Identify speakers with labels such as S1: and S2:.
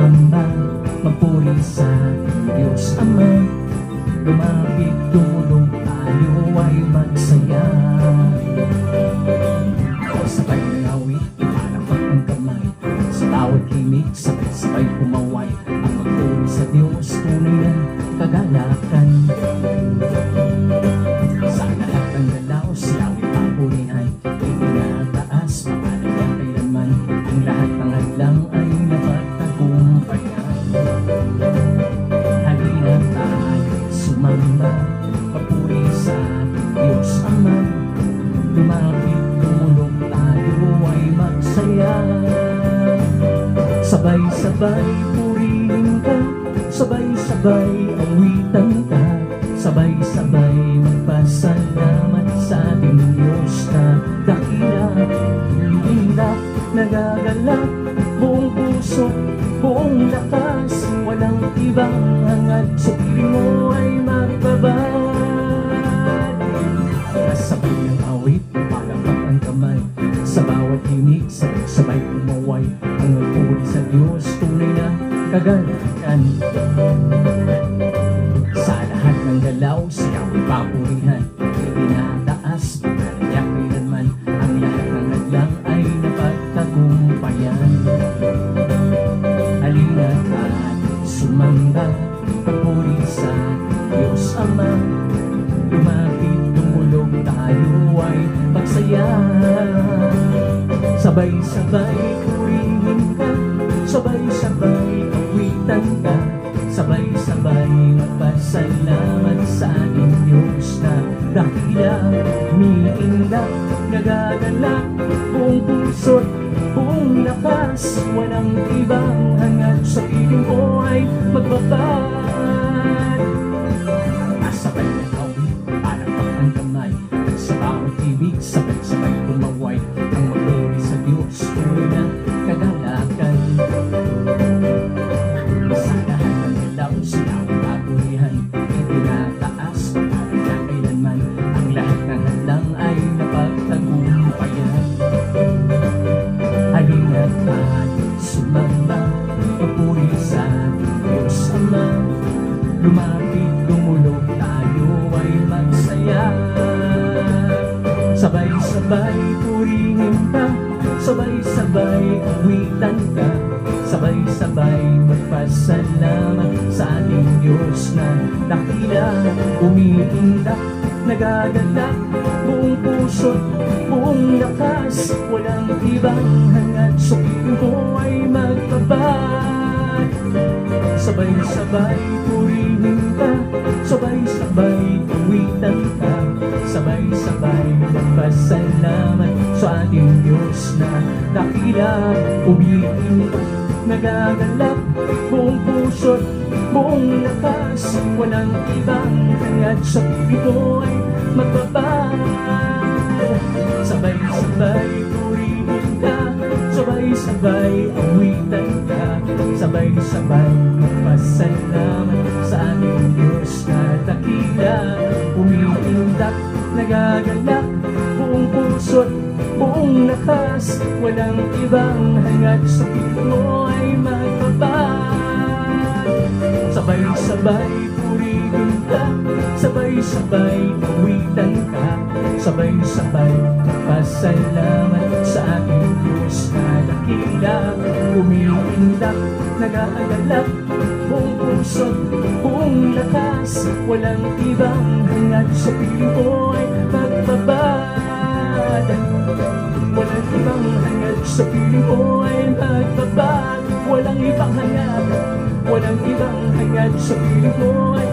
S1: sumamba, magpuri sa Diyos Ama. Lumapit, tumulong tayo ay magsaya. Sabay ng awit, ipalakpak ang kamay. Sa bawat himig, sabay-sabay kumaway. Ang magpuri sa Diyos, tunay na kagalakan. Sa lahat ng galaw, siya'y papurihan. Itinataas, mapalagang kailanman. Ang lahat ng hadlang ay napagtagumpayan. Halina tayo, sumamba, papuri sa Diyos Ama. Lumapit, tumulong tayo ay magsaya. Sabay-sabay purihin ka, sabay-sabay awitan ka, sabay-sabay magpasalamat sa ating Diyos na dakila. Hindak, nagagalak, buong puso, buong lakas, walang ibang hangad, sa piling mo ay magbabad. Kasabay ng awit, palakpak ang kamay. Sa bawat himig, sabay kumaway. Ang magpuri sa Diyos, tunay na kagalakan. Sa lahat ng galaw, siya'y papurihan. Itinataas, pagkalayak kailanman. Ang lahat ng hadlang ay napagtagumpayan. Halina tayo, sumamba, papuri sa Diyos Ama. Lumapit, tumulong tayo ay magsaya. Sabay-sabay purihin ka, sabay-sabay awitan ka, sabay-sabay magpasalamat sa ating Diyos na dakila. Umiindak, nagagalak, buong puso't buong lakas, walang ibang hangad, sa piling ko ay magbabad. Sabay ng awit, palakpak ang kamay. Sa bawat ibig, sabay-sabay kumaway. Ang magpuri sa Diyos, tunay na kagalakan. Sa lahat ng galaw, siya'y papurihan. Itinataas, pagkalayak kailanman. Ang lahat ng hadlang ay napagtagumpayan. Halina tayo, sumamba, papuri sa Diyos Ama. Lumapit, tumulong tayo ay magsaya. Sabay-sabay purihin ka, sabay-sabay awitan ka, sabay-sabay magpasalamat sa ating Diyos na dakila. Umiindak, nagagalak, buong puso't buong lakas, walang ibang hangad, sa piling ko ay magbabad. Sabay-sabay purihin ka, sabay-sabay awitan ka, sabay-sabay magpasalamat sa ating Diyos na dakila. Umiindak, nagagalak, buong puso't buong lakas, walang ibang hangad, sa piling ko ay magbabad. Sabay-sabay purihin ka, sabay-sabay awitan ka, sabay-sabay magpasalamat sa ating Diyos na dakila. Umiindak, nagagalak, buong puso't buong lakas, walang ibang hangad, sa piling mo ay magbabad. Sabay-sabay purihin ka, sabay-sabay awitan ka, sabay-sabay magpasalamat sa ating Diyos na dakila. Umiindak, nagagalak, buong puso't buong lakas, walang ibang hangad, sa piling ko ay magbabad. Walang ibang hangad, sa piling ko ay magbabad. Walang ibang hangad, walang ibang hangad, sa piling ko ay